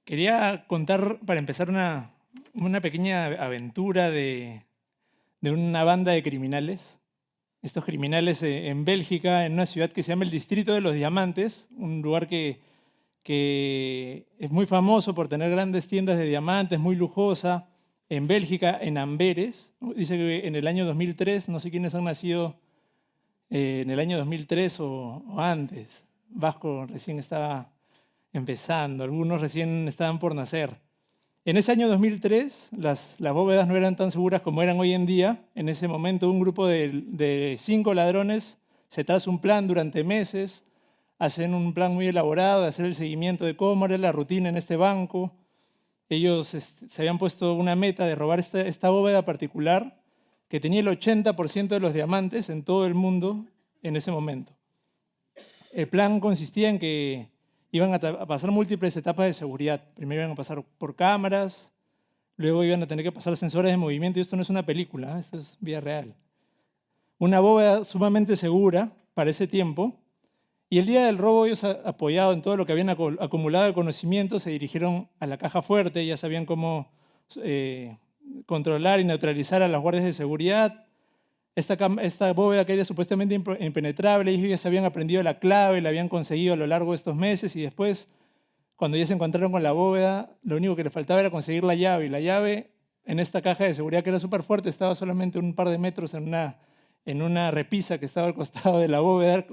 Quería contar, para empezar, una pequeña aventura de una banda de criminales. Estos criminales en Bélgica, en una ciudad que se llama el Distrito de los Diamantes, un lugar que es muy famoso por tener grandes tiendas de diamantes, muy lujosa, en Bélgica, en Amberes. Dice que en el año 2003, no sé quiénes han nacido en el año 2003 o antes. Vasco recién estaba empezando, algunos recién estaban por nacer. En ese año 2003, las bóvedas no eran tan seguras como eran hoy en día. En ese momento, un grupo de 5 ladrones se traza un plan durante meses, hacen un plan muy elaborado de hacer el seguimiento de cómo era la rutina en este banco. Ellos se habían puesto una meta de robar esta bóveda particular que tenía el 80% de los diamantes en todo el mundo en ese momento. El plan consistía en que iban a pasar múltiples etapas de seguridad. Primero iban a pasar por cámaras, luego iban a tener que pasar sensores de movimiento, y esto no es una película, esto es vida real. Una bóveda sumamente segura para ese tiempo, y el día del robo ellos, apoyados en todo lo que habían acumulado de conocimiento, se dirigieron a la caja fuerte, ya sabían cómo controlar y neutralizar a las guardias de seguridad. Esta bóveda que era supuestamente impenetrable, ellos ya se habían aprendido la clave, la habían conseguido a lo largo de estos meses, y después, cuando ya se encontraron con la bóveda, lo único que les faltaba era conseguir la llave, y la llave en esta caja de seguridad, que era súper fuerte, estaba solamente un par de metros en una repisa que estaba al costado de la bóveda.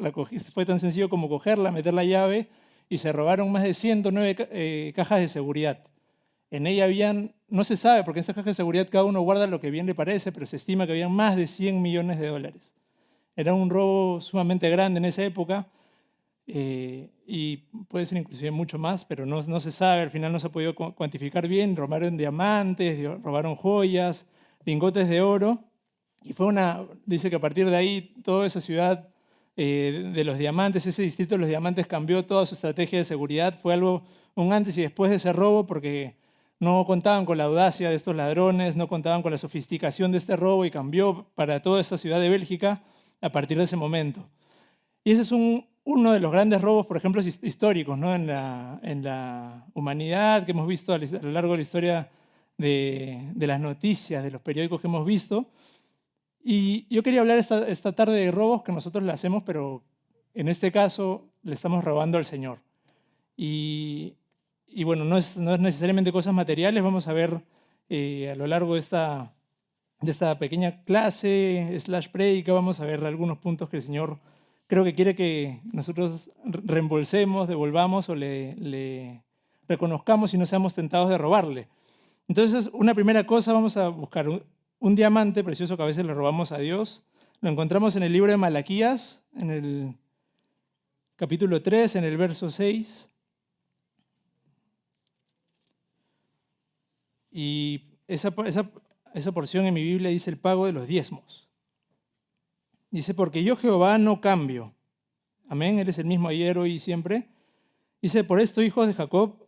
Fue tan sencillo como cogerla, meter la llave, y se robaron más de 109 cajas de seguridad. En ella habían, no se sabe, porque en estas cajas de seguridad cada uno guarda lo que bien le parece, pero se estima que habían más de 100 millones de dólares. Era un robo sumamente grande en esa época, y puede ser inclusive mucho más, pero no se sabe, al final no se ha podido cuantificar bien. Robaron diamantes, robaron joyas, lingotes de oro, y dice que a partir de ahí toda esa ciudad de los diamantes, ese distrito de los diamantes, cambió toda su estrategia de seguridad. Fue un antes y después de ese robo, porque no contaban con la audacia de estos ladrones, no contaban con la sofisticación de este robo, y cambió para toda esa ciudad de Bélgica a partir de ese momento. Y ese es uno de los grandes robos, por ejemplo, históricos, ¿no? en la humanidad, que hemos visto a lo largo de la historia de las noticias, de los periódicos que hemos visto. Y yo quería hablar esta tarde de robos que nosotros le hacemos, pero en este caso le estamos robando al Señor. Y bueno, no es necesariamente cosas materiales. Vamos a ver a lo largo de esta pequeña clase / prédica, vamos a ver algunos puntos que el Señor creo que quiere que nosotros reembolsemos, devolvamos o le reconozcamos y no seamos tentados de robarle. Entonces, una primera cosa, vamos a buscar un diamante precioso que a veces le robamos a Dios. Lo encontramos en el libro de Malaquías, en el capítulo 3, en el verso 6. Y esa porción en mi Biblia dice el pago de los diezmos. Dice, porque yo Jehová no cambio. Amén, Él es el mismo ayer, hoy y siempre. Dice, por esto, hijos de Jacob,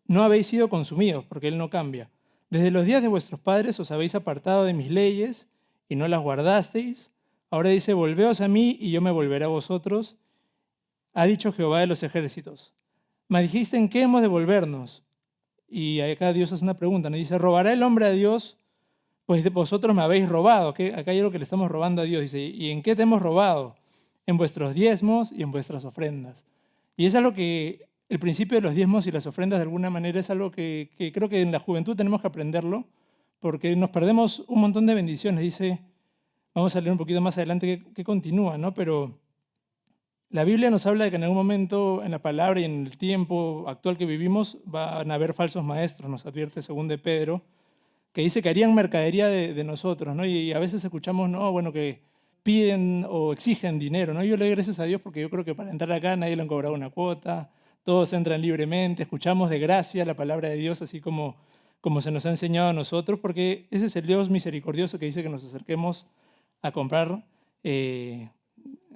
no habéis sido consumidos, porque Él no cambia. Desde los días de vuestros padres os habéis apartado de mis leyes y no las guardasteis. Ahora dice, volveos a mí y yo me volveré a vosotros, ha dicho Jehová de los ejércitos. Me dijiste, ¿en qué hemos de volvernos? Y acá Dios hace una pregunta, nos dice, ¿robará el hombre a Dios? Pues vosotros me habéis robado. Acá hay algo que le estamos robando a Dios. Dice, ¿y en qué te hemos robado? En vuestros diezmos y en vuestras ofrendas. Y es algo que el principio de los diezmos y las ofrendas, de alguna manera, es algo que creo que en la juventud tenemos que aprenderlo, porque nos perdemos un montón de bendiciones. Dice, vamos a leer un poquito más adelante que continúa, ¿no? Pero la Biblia nos habla de que en algún momento, en la palabra y en el tiempo actual que vivimos, van a haber falsos maestros, nos advierte según de Pedro, que dice que harían mercadería de nosotros, ¿no? Y a veces escuchamos, no, bueno, que piden o exigen dinero, ¿no? Yo le doy gracias a Dios porque yo creo que para entrar acá nadie le han cobrado una cuota, todos entran libremente, escuchamos de gracia la palabra de Dios así como se nos ha enseñado a nosotros, porque ese es el Dios misericordioso que dice que nos acerquemos a comprar de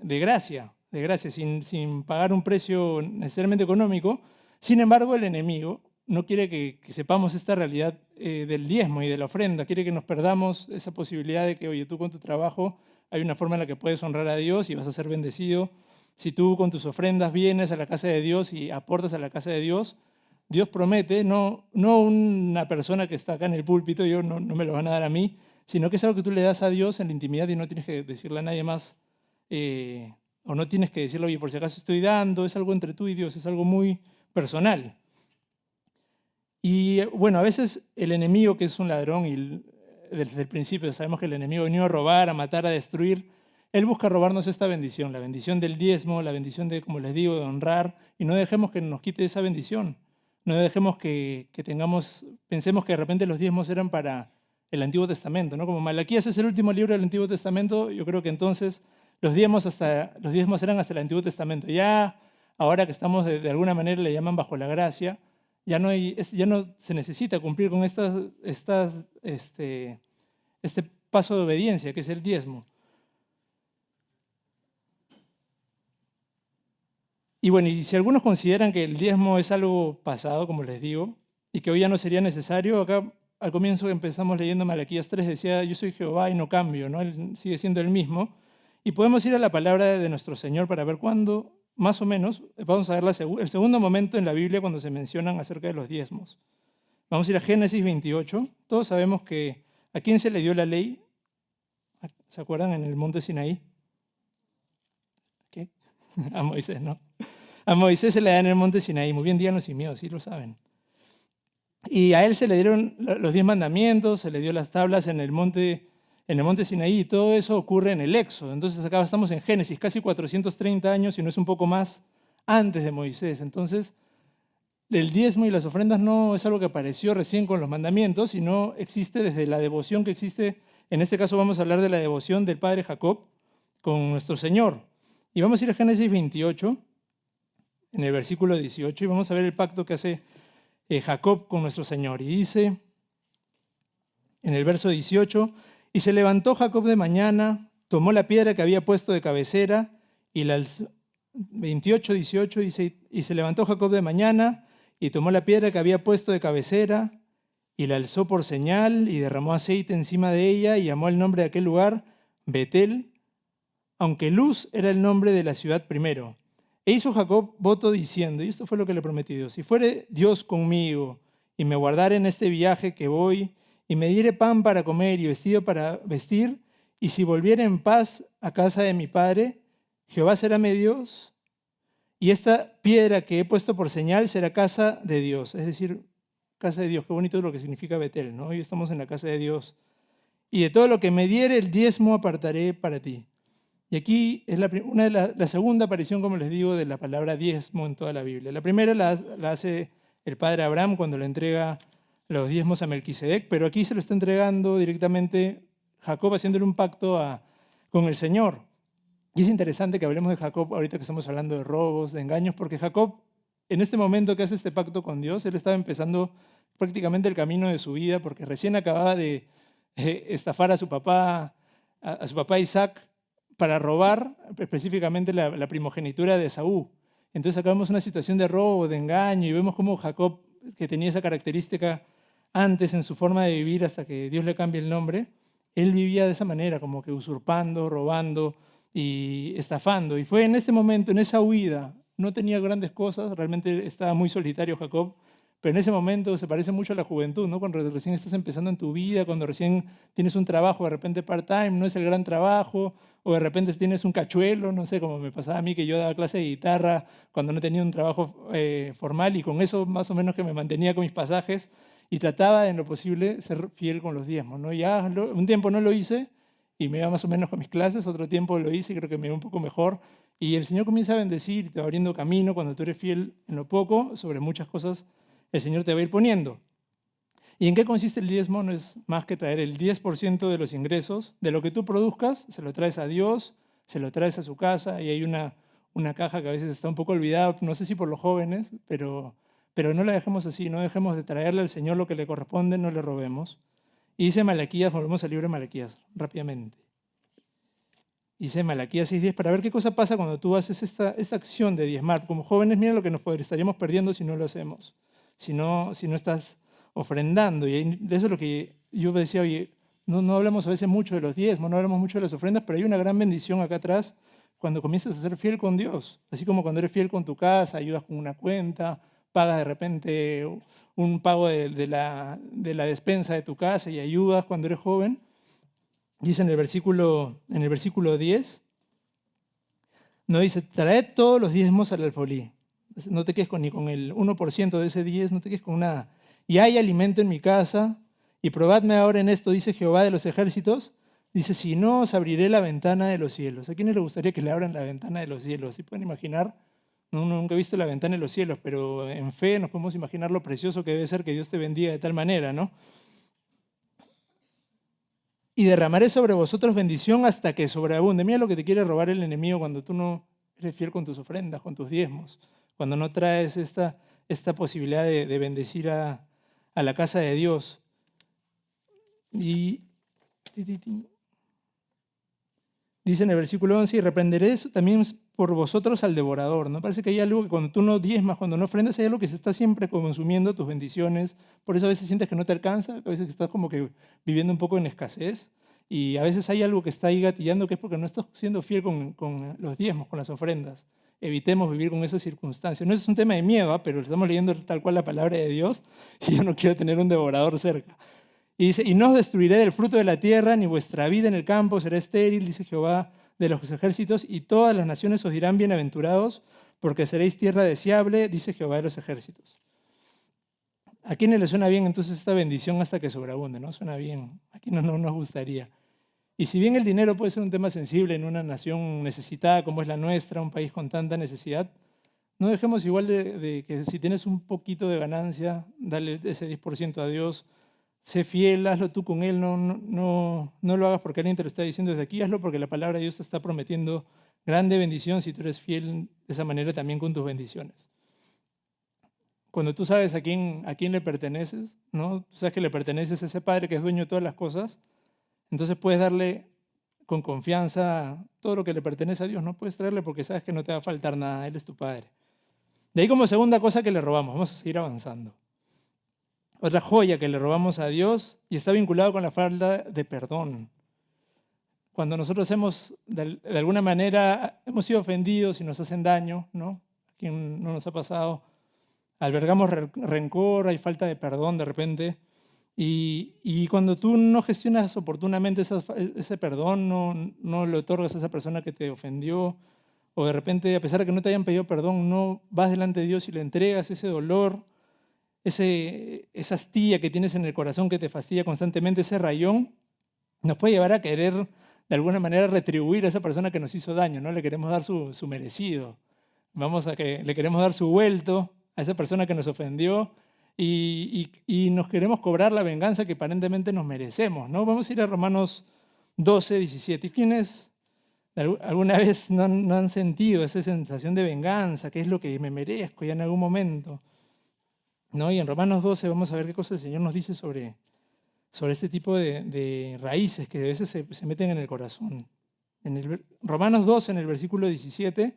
gracia, sin pagar un precio necesariamente económico. Sin embargo, el enemigo no quiere que sepamos esta realidad del diezmo y de la ofrenda. Quiere que nos perdamos esa posibilidad de que, oye, tú con tu trabajo hay una forma en la que puedes honrar a Dios y vas a ser bendecido. Si tú con tus ofrendas vienes a la casa de Dios y aportas a la casa de Dios, Dios promete, no una persona que está acá en el púlpito, no me lo van a dar a mí, sino que es algo que tú le das a Dios en la intimidad y no tienes que decirle a nadie más, o no tienes que decirle, oye, por si acaso estoy dando, es algo entre tú y Dios, es algo muy personal. Y bueno, a veces el enemigo, que es un ladrón, y desde el principio sabemos que el enemigo vino a robar, a matar, a destruir, él busca robarnos esta bendición, la bendición del diezmo, la bendición de, como les digo, de honrar, y no dejemos que nos quite esa bendición. No dejemos que pensemos que de repente los diezmos eran para el Antiguo Testamento, ¿no? Como Malaquías es el último libro del Antiguo Testamento, yo creo que entonces los diezmos eran hasta el Antiguo Testamento. Ya ahora que estamos de alguna manera le llaman bajo la gracia, ya no se necesita cumplir con este paso de obediencia, que es el diezmo. Y bueno, y si algunos consideran que el diezmo es algo pasado, como les digo, y que hoy ya no sería necesario, acá al comienzo empezamos leyendo Malaquías 3, decía, yo soy Jehová y no cambio, ¿no? Él sigue siendo el mismo. Y podemos ir a la palabra de nuestro Señor para ver cuándo, más o menos, vamos a ver el segundo momento en la Biblia cuando se mencionan acerca de los diezmos. Vamos a ir a Génesis 28. Todos sabemos que ¿a quién se le dio la ley? ¿Se acuerdan? En el monte Sinaí. ¿Qué? A Moisés, ¿no? A Moisés se le da en el monte Sinaí. Muy bien, díganos sin miedo, sí lo saben. Y a él se le dieron los 10 mandamientos, se le dio las tablas en el monte Sinaí, y todo eso ocurre en el Éxodo. Entonces acá estamos en Génesis, casi 430 años, si no es un poco más, antes de Moisés. Entonces, el diezmo y las ofrendas no es algo que apareció recién con los mandamientos, sino existe desde la devoción que existe. En este caso vamos a hablar de la devoción del padre Jacob con nuestro Señor. Y vamos a ir a Génesis 28, en el versículo 18, y vamos a ver el pacto que hace Jacob con nuestro Señor. Y dice en el verso 18, y se levantó Jacob de mañana, tomó la piedra que había puesto de cabecera, y la alzó. 28, 18 dice, y se levantó Jacob de mañana, y tomó la piedra que había puesto de cabecera, y la alzó por señal, y derramó aceite encima de ella, y llamó el nombre de aquel lugar Betel, aunque Luz era el nombre de la ciudad primero. E hizo Jacob voto diciendo, y esto fue lo que le prometió Dios, si fuere Dios conmigo, y me guardare en este viaje que voy, y me diere pan para comer y vestido para vestir, y si volviere en paz a casa de mi padre, Jehová será mi Dios, y esta piedra que he puesto por señal será casa de Dios, es decir, casa de Dios. Qué bonito es lo que significa Betel, ¿no? Hoy estamos en la casa de Dios. Y de todo lo que me diere el diezmo apartaré para ti. Y aquí es la segunda aparición, como les digo, de la palabra diezmo en toda la Biblia. La primera la hace el padre Abraham cuando le entrega los diezmos a Melquisedec, pero aquí se lo está entregando directamente Jacob, haciéndole un pacto con el Señor. Y es interesante que hablemos de Jacob ahorita que estamos hablando de robos, de engaños, porque Jacob, en este momento que hace este pacto con Dios, él estaba empezando prácticamente el camino de su vida, porque recién acababa de estafar a su papá Isaac, para robar específicamente la primogenitura de Esaú. Entonces acá vemos una situación de robo, de engaño, y vemos cómo Jacob, que tenía esa característica antes en su forma de vivir hasta que Dios le cambie el nombre, él vivía de esa manera, como que usurpando, robando y estafando. Y fue en este momento, en esa huida, no tenía grandes cosas, realmente estaba muy solitario Jacob, pero en ese momento se parece mucho a la juventud, ¿no? Cuando recién estás empezando en tu vida, cuando recién tienes un trabajo de repente part-time, no es el gran trabajo, o de repente tienes un cachuelo, no sé, como me pasaba a mí que yo daba clase de guitarra cuando no tenía un trabajo formal, y con eso más o menos que me mantenía con mis pasajes y trataba en lo posible ser fiel con los diezmos, ¿no? Ya un tiempo no lo hice y me iba más o menos con mis clases, otro tiempo lo hice y creo que me iba un poco mejor. Y el Señor comienza a bendecir y te va abriendo camino cuando tú eres fiel en lo poco, sobre muchas cosas el Señor te va a ir poniendo. ¿Y en qué consiste el diezmo? No es más que traer el 10% de los ingresos, de lo que tú produzcas, se lo traes a Dios, se lo traes a su casa, y hay una caja que a veces está un poco olvidada, no sé si por los jóvenes, pero no la dejemos así, no dejemos de traerle al Señor lo que le corresponde, no le robemos. Y dice Malaquías, volvemos al libro de Malaquías, rápidamente. Dice Malaquías 6:10, para ver qué cosa pasa cuando tú haces esta acción de diezmar. Como jóvenes, mira lo que estaríamos perdiendo si no lo hacemos, si no estás ofrendando. Y eso es lo que yo decía, oye, no hablamos a veces mucho de los diezmos, no hablamos mucho de las ofrendas, pero hay una gran bendición acá atrás cuando comienzas a ser fiel con Dios. Así como cuando eres fiel con tu casa, ayudas con una cuenta, pagas de repente un pago de la despensa de tu casa y ayudas cuando eres joven. Dice en el versículo 10, no dice, traed todos los diezmos al alfolí. No te quedes ni con el 1% de ese 10, no te quedes con nada. Y hay alimento en mi casa, y probadme ahora en esto, dice Jehová de los ejércitos. Dice, si no, os abriré la ventana de los cielos. ¿A quiénes les gustaría que le abran la ventana de los cielos? ¿Sí pueden imaginar? No, nunca he visto la ventana de los cielos, pero en fe nos podemos imaginar lo precioso que debe ser que Dios te bendiga de tal manera, ¿no? Y derramaré sobre vosotros bendición hasta que sobreabunde. Mira lo que te quiere robar el enemigo cuando tú no eres fiel con tus ofrendas, con tus diezmos, cuando no traes esta posibilidad de bendecir a la casa de Dios. Y dice en el versículo 11, y reprenderé también por vosotros al devorador. ¿No? Parece que hay algo que cuando tú no diezmas, cuando no ofrendas, hay algo que se está siempre consumiendo tus bendiciones. Por eso a veces sientes que no te alcanza, a veces que estás como que viviendo un poco en escasez. Y a veces hay algo que está ahí gatillando, que es porque no estás siendo fiel con los diezmos, con las ofrendas. Evitemos vivir con esas circunstancias. No es un tema de miedo, pero estamos leyendo tal cual la palabra de Dios y yo no quiero tener un devorador cerca. Y dice, y no os destruiré del fruto de la tierra, ni vuestra vida en el campo será estéril, dice Jehová de los ejércitos, y todas las naciones os dirán bienaventurados, porque seréis tierra deseable, dice Jehová de los ejércitos. ¿A quiénes les suena bien entonces esta bendición hasta que sobreabunde? ¿No? Suena bien. ¿A quiénes no nos gustaría? Y si bien el dinero puede ser un tema sensible en una nación necesitada como es la nuestra, un país con tanta necesidad, no dejemos igual de que si tienes un poquito de ganancia, dale ese 10% a Dios. Sé fiel, hazlo tú con Él, no lo hagas porque alguien te lo está diciendo desde aquí, hazlo porque la palabra de Dios te está prometiendo grande bendición si tú eres fiel de esa manera también con tus bendiciones. Cuando tú sabes a quién le perteneces, ¿no? Tú sabes que le perteneces a ese Padre que es dueño de todas las cosas, entonces puedes darle con confianza todo lo que le pertenece a Dios, no puedes traerle porque sabes que no te va a faltar nada, Él es tu Padre. De ahí como segunda cosa que le robamos, vamos a seguir avanzando. Otra joya que le robamos a Dios y está vinculado con la falta de perdón. Cuando nosotros de alguna manera, hemos sido ofendidos y nos hacen daño, ¿no? ¿A quién no nos ha pasado? Albergamos rencor, hay falta de perdón de repente. Y cuando tú no gestionas oportunamente ese perdón, no le otorgas a esa persona que te ofendió, o de repente, a pesar de que no te hayan pedido perdón, no vas delante de Dios y le entregas ese dolor, esa astilla que tienes en el corazón que te fastidia constantemente, ese rayón, nos puede llevar a querer de alguna manera retribuir a esa persona que nos hizo daño, ¿no? Le queremos dar su merecido. Le queremos dar su vuelto a esa persona que nos ofendió y nos queremos cobrar la venganza que aparentemente nos merecemos, ¿no? Vamos a ir a Romanos 12, 17. ¿Y quiénes alguna vez no han sentido esa sensación de venganza? ¿Qué es lo que me merezco ya en algún momento? ¿No? Y en Romanos 12 vamos a ver qué cosa el Señor nos dice sobre este tipo de raíces que a veces se meten en el corazón. Romanos 12, en el versículo 17,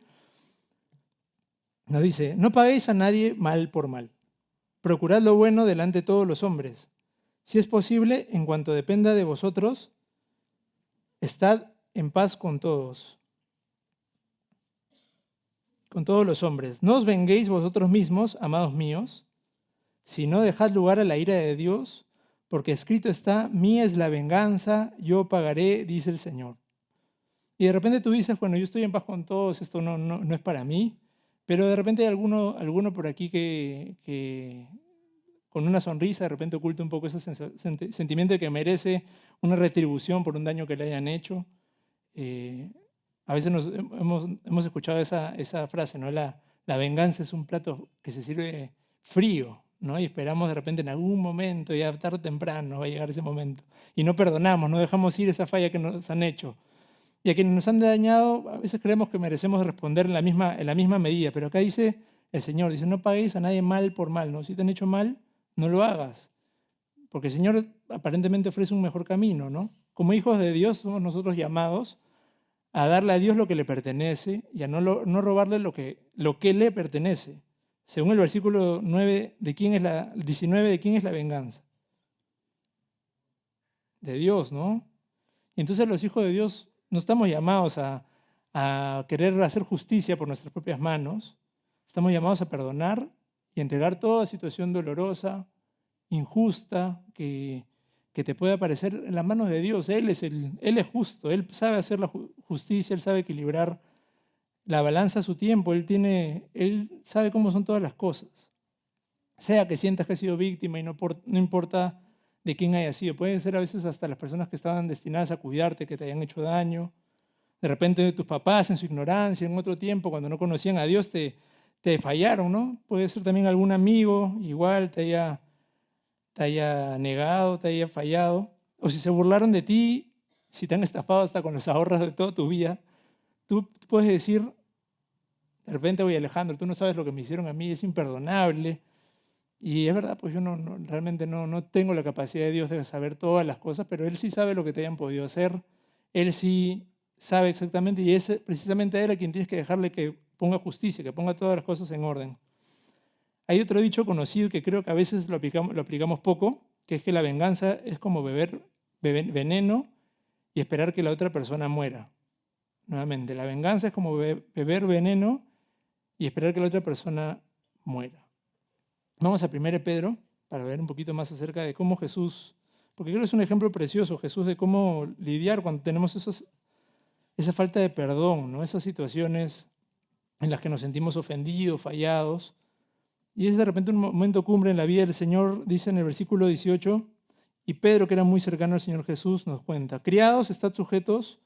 nos dice, no paguéis a nadie mal por mal. Procurad lo bueno delante de todos los hombres. Si es posible, en cuanto dependa de vosotros, estad en paz con todos los hombres. No os venguéis vosotros mismos, amados míos, sino dejad lugar a la ira de Dios, porque escrito está, mía es la venganza, yo pagaré, dice el Señor. Y de repente tú dices, bueno, yo estoy en paz con todos, esto no es para mí, pero de repente hay alguno por aquí que con una sonrisa de repente oculta un poco ese sentimiento de que merece una retribución por un daño que le hayan hecho. A veces hemos escuchado esa frase, ¿no? La venganza es un plato que se sirve frío, ¿no? Y esperamos de repente en algún momento, ya tarde o temprano va a llegar ese momento. Y no perdonamos, no dejamos ir esa falla que nos han hecho. Y a quienes nos han dañado, a veces creemos que merecemos responder en la misma medida. Pero acá dice el Señor, dice, no paguéis a nadie mal por mal, ¿no? Si te han hecho mal, no lo hagas. Porque el Señor aparentemente ofrece un mejor camino, ¿no? Como hijos de Dios somos nosotros llamados a darle a Dios lo que le pertenece y a no robarle lo que le pertenece. Según el versículo 19, ¿de quién es la venganza? De Dios, ¿no? Y entonces los hijos de Dios no estamos llamados a querer hacer justicia por nuestras propias manos, estamos llamados a perdonar y entregar toda situación dolorosa, injusta, que te pueda parecer en las manos de Dios. Él es justo, Él sabe hacer la justicia, Él sabe equilibrar la balanza a su tiempo, Él sabe cómo son todas las cosas. Sea que sientas que has sido víctima y no importa de quién haya sido, pueden ser a veces hasta las personas que estaban destinadas a cuidarte, que te hayan hecho daño. De repente tus papás en su ignorancia, en otro tiempo, cuando no conocían a Dios, te fallaron, ¿no? Puede ser también algún amigo, igual te haya negado, te haya fallado. O si se burlaron de ti, si te han estafado hasta con los ahorros de toda tu vida, tú puedes decir, de repente, oye Alejandro, tú no sabes lo que me hicieron a mí, es imperdonable. Y es verdad, pues yo realmente no tengo la capacidad de Dios de saber todas las cosas, pero Él sí sabe lo que te hayan podido hacer. Él sí sabe exactamente, y es precisamente a Él a quien tienes que dejarle que ponga justicia, que ponga todas las cosas en orden. Hay otro dicho conocido que creo que a veces lo aplicamos poco, que es que la venganza es como beber veneno y esperar que la otra persona muera. Nuevamente, la venganza es como beber veneno y esperar que la otra persona muera. Vamos a 1 Pedro para ver un poquito más acerca de cómo Jesús, porque creo que es un ejemplo precioso, Jesús, de cómo lidiar cuando tenemos esa falta de perdón, ¿no? Esas situaciones en las que nos sentimos ofendidos, fallados. Y es de repente un momento cumbre en la vida del Señor, dice en el versículo 18, y Pedro, que era muy cercano al Señor Jesús, nos cuenta, criados, estad sujetos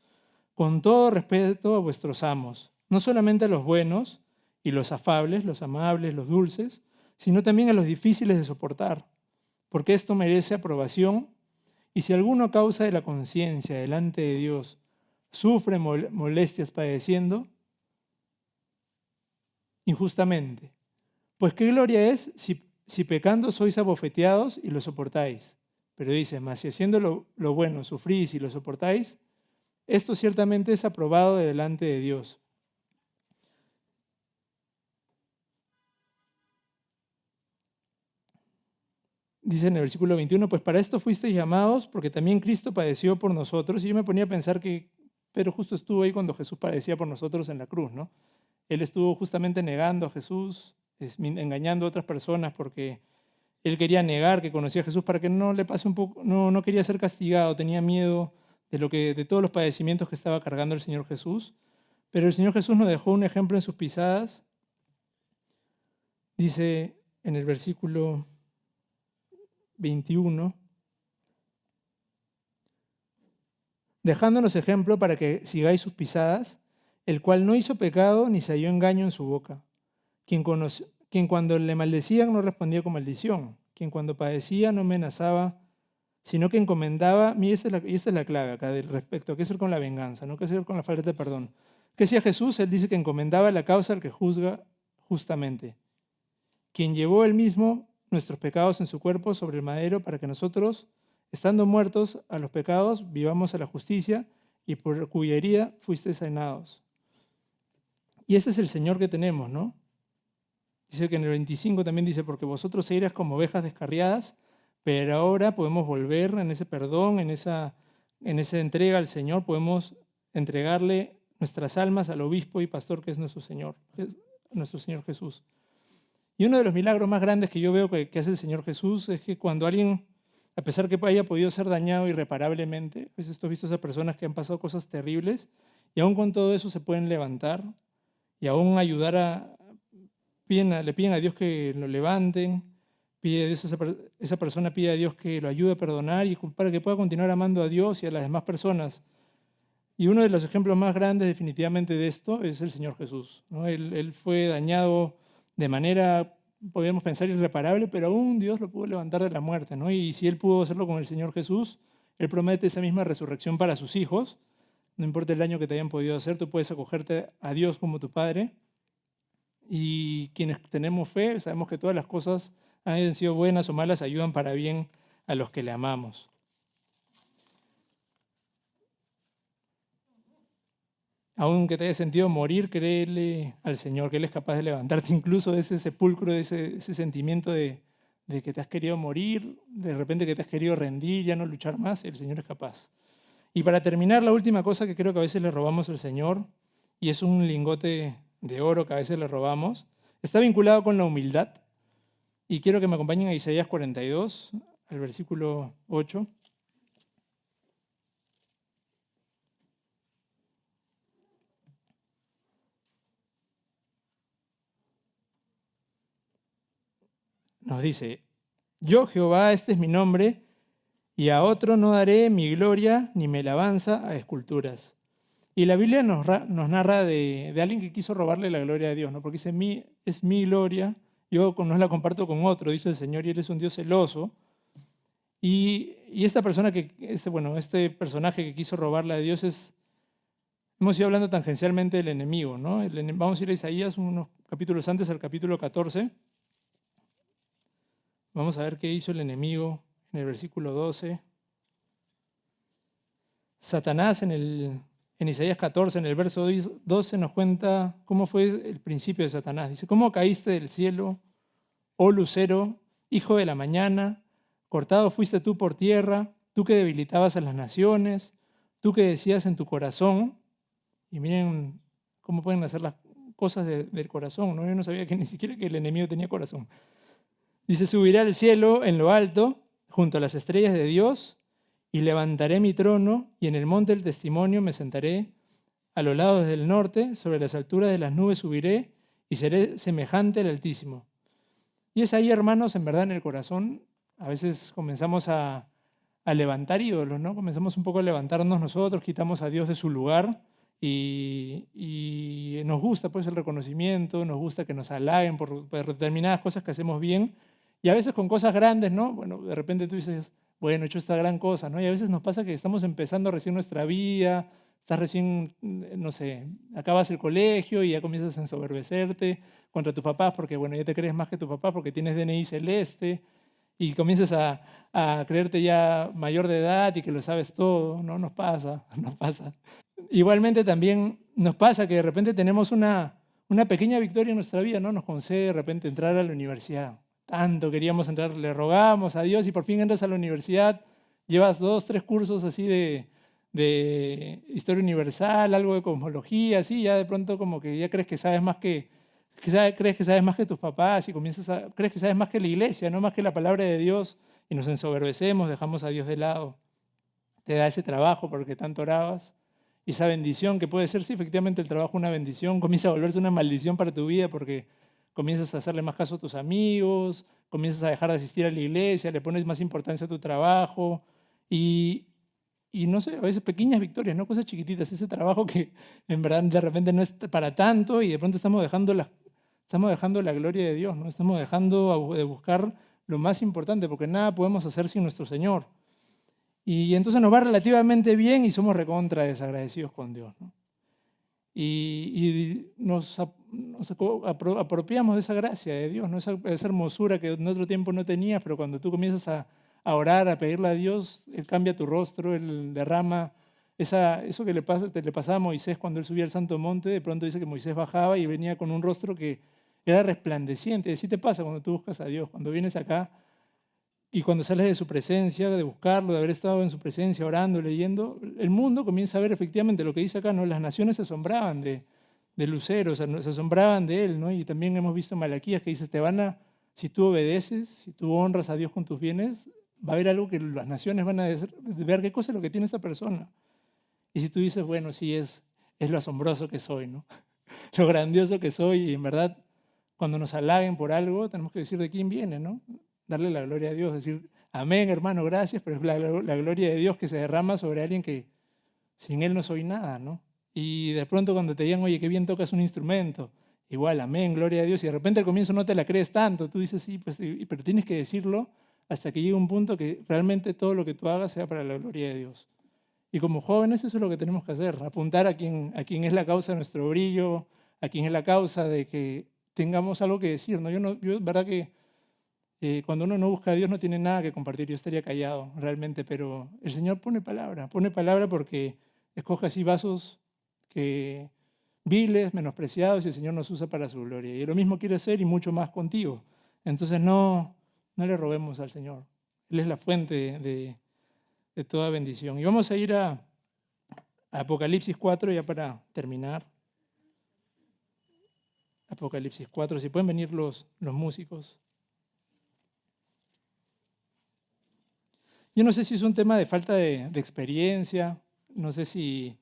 con todo respeto a vuestros amos, no solamente a los buenos y los afables, los amables, los dulces, sino también a los difíciles de soportar, porque esto merece aprobación, y si alguno a causa de la conciencia delante de Dios sufre molestias padeciendo injustamente, pues qué gloria es si pecando sois abofeteados y lo soportáis. Pero dice, mas si haciendo lo bueno sufrís y lo soportáis, esto ciertamente es aprobado de delante de Dios. Dice en el versículo 21, pues para esto fuisteis llamados, porque también Cristo padeció por nosotros. Y yo me ponía a pensar que Pedro justo estuvo ahí cuando Jesús padecía por nosotros en la cruz, ¿no? Él estuvo justamente negando a Jesús, engañando a otras personas porque él quería negar que conocía a Jesús para que no le pase un poco, no quería ser castigado, tenía miedo de todos los padecimientos que estaba cargando el Señor Jesús. Pero el Señor Jesús nos dejó un ejemplo en sus pisadas. Dice en el versículo 21, dejándonos ejemplo para que sigáis sus pisadas, el cual no hizo pecado ni se halló engaño en su boca, quien cuando le maldecían no respondía con maldición, quien cuando padecía no amenazaba, sino que encomendaba, y esta es la clave acá respecto a qué hacer con la venganza, no qué hacer con la falta de perdón. ¿Qué hacía Jesús? Él dice que encomendaba la causa al que juzga justamente, quien llevó él mismo nuestros pecados en su cuerpo sobre el madero para que nosotros, estando muertos a los pecados, vivamos a la justicia y por cuya herida fuisteis sanados. Y ese es el Señor que tenemos, ¿no? Dice que en el 25 también dice, porque vosotros erais como ovejas descarriadas, pero ahora podemos volver en ese perdón, en esa entrega al Señor, podemos entregarle nuestras almas al obispo y pastor que es nuestro Señor Jesús. Y uno de los milagros más grandes que yo veo que hace el Señor Jesús es que cuando alguien, a pesar que haya podido ser dañado irreparablemente, pues esto he visto a esas personas que han pasado cosas terribles y aún con todo eso se pueden levantar y aún ayudar le piden a Dios que lo levanten, esa persona pide a Dios que lo ayude a perdonar y para que pueda continuar amando a Dios y a las demás personas. Y uno de los ejemplos más grandes definitivamente de esto es el Señor Jesús, ¿no? Él fue dañado de manera, podríamos pensar, irreparable, pero aún Dios lo pudo levantar de la muerte, ¿no? Y si Él pudo hacerlo con el Señor Jesús, Él promete esa misma resurrección para sus hijos. No importa el daño que te hayan podido hacer, tú puedes acogerte a Dios como tu Padre. Y quienes tenemos fe, sabemos que todas las cosas, hayan sido buenas o malas, ayudan para bien a los que le amamos. Aunque te haya sentido morir, créele al Señor, que Él es capaz de levantarte incluso de ese sepulcro, de ese sentimiento de que te has querido morir, de repente que te has querido rendir, ya no luchar más, el Señor es capaz. Y para terminar, la última cosa que creo que a veces le robamos al Señor, y es un lingote de oro que a veces le robamos, está vinculado con la humildad. Y quiero que me acompañen a Isaías 42, al versículo 8. Nos dice, yo Jehová, este es mi nombre, y a otro no daré mi gloria ni mi alabanza a esculturas. Y la Biblia nos narra de alguien que quiso robarle la gloria a Dios, ¿no? Porque dice, es mi gloria, yo no la comparto con otro, dice el Señor, y Él es un Dios celoso. Y esta persona este personaje que quiso robarle a Dios hemos ido hablando tangencialmente del enemigo, ¿no? Vamos a ir a Isaías unos capítulos antes, al capítulo 14. Vamos a ver qué hizo el enemigo en el versículo 12. Satanás en Isaías 14, en el verso 12, nos cuenta cómo fue el principio de Satanás. Dice, ¿cómo caíste del cielo, oh lucero, hijo de la mañana? Cortado fuiste tú por tierra, tú que debilitabas a las naciones, tú que decías en tu corazón, y miren cómo pueden hacer las cosas del corazón, ¿no? Yo no sabía que ni siquiera que el enemigo tenía corazón. Dice, subiré al cielo en lo alto, junto a las estrellas de Dios, y levantaré mi trono, y en el monte del testimonio me sentaré, a los lados del norte, sobre las alturas de las nubes subiré, y seré semejante al Altísimo. Y es ahí, hermanos, en verdad en el corazón, a veces comenzamos a levantar ídolos, ¿no? Comenzamos un poco a levantarnos nosotros, quitamos a Dios de su lugar, y nos gusta pues el reconocimiento, nos gusta que nos halaguen por determinadas cosas que hacemos bien, y a veces con cosas grandes, ¿no? Bueno, de repente tú dices, bueno, he hecho esta gran cosa, ¿no? Y a veces nos pasa que estamos empezando recién nuestra vida, estás recién, no sé, acabas el colegio y ya comienzas a ensoberbecerte contra tus papás porque, bueno, ya te crees más que tu papá porque tienes DNI celeste y comienzas a creerte ya mayor de edad y que lo sabes todo, ¿no? Nos pasa, nos pasa. Igualmente también nos pasa que de repente tenemos una pequeña victoria en nuestra vida, ¿no? Nos concede de repente entrar a la universidad. Tanto queríamos entrar, le rogamos a Dios y por fin entras a la universidad, llevas 2, 3 cursos así de historia universal, algo de cosmología, así, ya de pronto como que ya crees que sabes más crees que sabes más que tus papás y crees que sabes más que la iglesia, no más que la palabra de Dios y nos ensoberbecemos, dejamos a Dios de lado. Te da ese trabajo porque tanto orabas y esa bendición que puede ser, sí, efectivamente el trabajo es una bendición, comienza a volverse una maldición para tu vida porque comienzas a hacerle más caso a tus amigos, comienzas a dejar de asistir a la iglesia, le pones más importancia a tu trabajo y no sé, a veces pequeñas victorias, no cosas chiquititas, ese trabajo que en verdad de repente no es para tanto y de pronto estamos dejando la gloria de Dios, ¿no? Estamos dejando de buscar lo más importante porque nada podemos hacer sin nuestro Señor. Y entonces nos va relativamente bien y somos recontra desagradecidos con Dios, ¿no? Y nos apropiamos de esa gracia de Dios, ¿no? Esa hermosura que en otro tiempo no tenías, pero cuando tú comienzas a orar, a pedirle a Dios, Él cambia tu rostro, Él derrama eso que le pasaba a Moisés cuando él subía al Santo Monte. De pronto dice que Moisés bajaba y venía con un rostro que era resplandeciente. Así te pasa cuando tú buscas a Dios, cuando vienes acá y cuando sales de su presencia, de buscarlo, de haber estado en su presencia, orando, leyendo, el mundo comienza a ver efectivamente lo que dice acá, ¿no? Las naciones se asombraban de Lucero, o sea, se asombraban de él, ¿no? Y también hemos visto en Malaquías que dice, si tú obedeces, si tú honras a Dios con tus bienes, va a haber algo que las naciones van a ver qué cosa es lo que tiene esta persona. Y si tú dices, bueno, sí, es lo asombroso que soy, ¿no? Lo grandioso que soy, y en verdad, cuando nos halaguen por algo, tenemos que decir de quién viene, ¿no? Darle la gloria a Dios, decir, amén, hermano, gracias, pero es la gloria de Dios que se derrama sobre alguien que sin Él no soy nada, ¿no? Y de pronto cuando te digan, oye, qué bien tocas un instrumento, igual, amén, gloria a Dios, y de repente al comienzo no te la crees tanto, tú dices, sí, pues, pero tienes que decirlo hasta que llegue un punto que realmente todo lo que tú hagas sea para la gloria de Dios. Y como jóvenes eso es lo que tenemos que hacer, apuntar a quien es la causa de nuestro brillo, a quien es la causa de que tengamos algo que decir, ¿no? Yo verdad que cuando uno no busca a Dios no tiene nada que compartir, yo estaría callado realmente, pero el Señor pone palabra porque escoge así vasos que viles, menospreciados, y el Señor nos usa para su gloria. Y lo mismo quiere hacer y mucho más contigo. Entonces no le robemos al Señor. Él es la fuente de toda bendición. Y vamos a ir a Apocalipsis 4 ya para terminar. Apocalipsis 4, si pueden venir los músicos. Yo no sé si es un tema de falta de experiencia, no sé si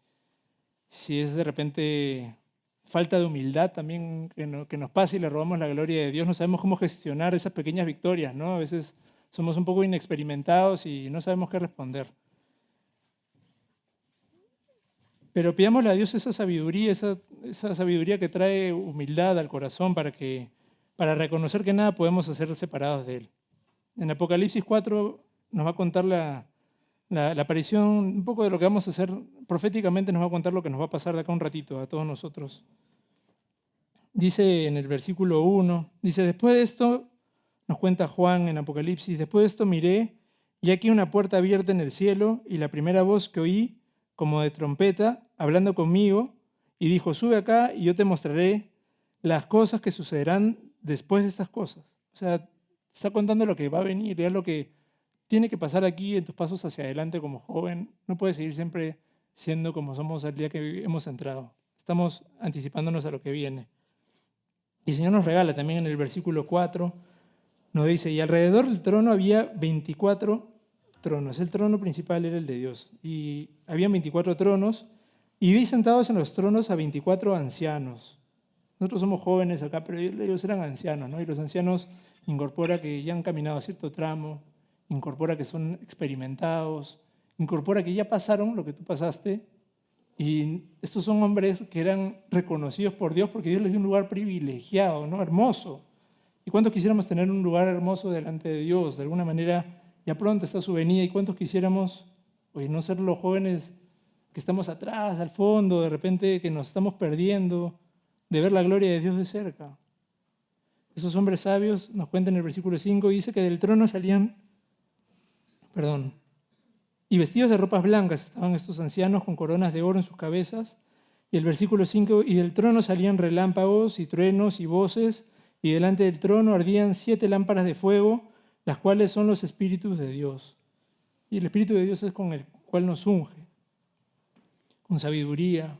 es de repente falta de humildad también que nos pasa y le robamos la gloria de Dios. No sabemos cómo gestionar esas pequeñas victorias, ¿no? A veces somos un poco inexperimentados y no sabemos qué responder. Pero pidámosle a Dios esa sabiduría que trae humildad al corazón para reconocer que nada podemos hacer separados de Él. En Apocalipsis 4 nos va a contar la aparición, un poco de lo que vamos a hacer proféticamente, nos va a contar lo que nos va a pasar de acá un ratito a todos nosotros. Dice en el versículo 1, dice, después de esto, nos cuenta Juan en Apocalipsis, después de esto miré, y aquí una puerta abierta en el cielo, y la primera voz que oí, como de trompeta, hablando conmigo, y dijo, sube acá y yo te mostraré las cosas que sucederán después de estas cosas. O sea, está contando lo que va a venir, ya lo que tiene que pasar aquí en tus pasos hacia adelante como joven. No puedes seguir siempre siendo como somos al día que hemos entrado. Estamos anticipándonos a lo que viene. Y el Señor nos regala también en el versículo 4, nos dice, y alrededor del trono había 24 tronos. El trono principal era el de Dios. Y había 24 tronos, y vi sentados en los tronos a 24 ancianos. Nosotros somos jóvenes acá, pero ellos eran ancianos, ¿no? Y los ancianos incorpora que ya han caminado cierto tramo, incorpora que son experimentados, incorpora que ya pasaron lo que tú pasaste. Y estos son hombres que eran reconocidos por Dios porque Dios les dio un lugar privilegiado, ¿no? Hermoso. ¿Y cuántos quisiéramos tener un lugar hermoso delante de Dios? De alguna manera, ya pronto está su venida. ¿Y cuántos quisiéramos, oye, no ser los jóvenes que estamos atrás, al fondo, de repente que nos estamos perdiendo de ver la gloria de Dios de cerca? Esos hombres sabios nos cuentan en el versículo 5 y dice que del trono salían, y vestidos de ropas blancas estaban estos ancianos con coronas de oro en sus cabezas. Y el versículo 5, y del trono salían relámpagos y truenos y voces, y delante del trono ardían 7 lámparas de fuego, las cuales son los espíritus de Dios. Y el Espíritu de Dios es con el cual nos unge, con sabiduría,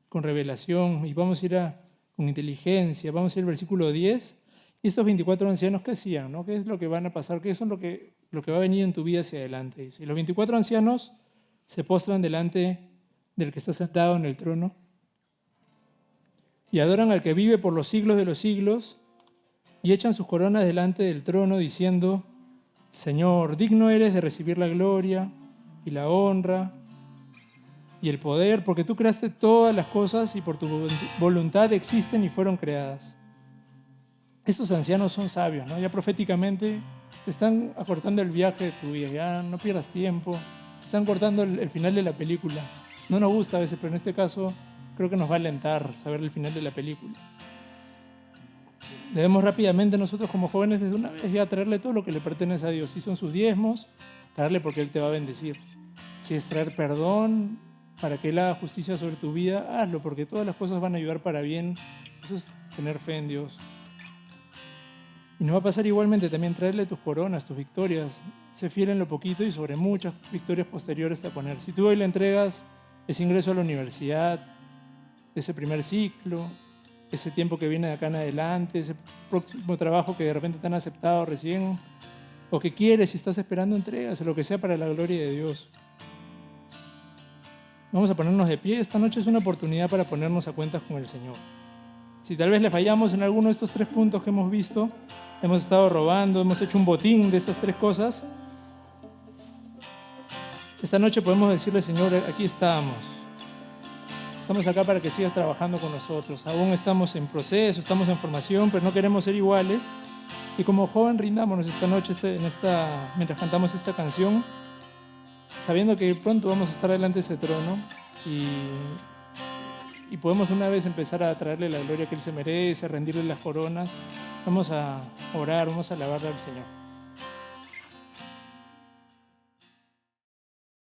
con revelación, y vamos a ir con inteligencia. Vamos a ir al versículo 10, y estos 24 ancianos, ¿qué hacían? ¿No? ¿Qué es lo que van a pasar? ¿Qué es lo que va a venir en tu vida hacia adelante? Dice, los 24 ancianos se postran delante del que está sentado en el trono y adoran al que vive por los siglos de los siglos y echan sus coronas delante del trono diciendo, Señor, digno eres de recibir la gloria y la honra y el poder, porque tú creaste todas las cosas y por tu voluntad existen y fueron creadas. Estos ancianos son sabios, ¿no? Ya proféticamente te están acortando el viaje de tu vida, ya no pierdas tiempo, te están cortando el final de la película. No nos gusta a veces, pero en este caso creo que nos va a alentar saber el final de la película. Debemos rápidamente nosotros como jóvenes desde una vez ya traerle todo lo que le pertenece a Dios. Si son sus diezmos, traerle porque Él te va a bendecir. Si es traer perdón para que Él haga justicia sobre tu vida, hazlo porque todas las cosas van a ayudar para bien. Eso es tener fe en Dios. Y nos va a pasar igualmente también traerle tus coronas, tus victorias. Sé fiel en lo poquito y sobre muchas victorias posteriores te va a poner. Si tú hoy le entregas ese ingreso a la universidad, ese primer ciclo, ese tiempo que viene de acá en adelante, ese próximo trabajo que de repente te han aceptado recién, o que quieres, si estás esperando, entregas, lo que sea para la gloria de Dios. Vamos a ponernos de pie. Esta noche es una oportunidad para ponernos a cuentas con el Señor. Si tal vez le fallamos en alguno de estos 3 puntos que hemos visto, hemos estado robando, hemos hecho un botín de estas 3 cosas, esta noche podemos decirle, Señor, aquí estamos. Estamos acá para que sigas trabajando con nosotros. Aún estamos en proceso, estamos en formación, pero no queremos ser iguales. Y como joven, rindámonos esta noche mientras cantamos esta canción, sabiendo que pronto vamos a estar delante de ese trono y podemos una vez empezar a traerle la gloria que Él se merece, a rendirle las coronas. Vamos a orar, vamos a alabarle al Señor.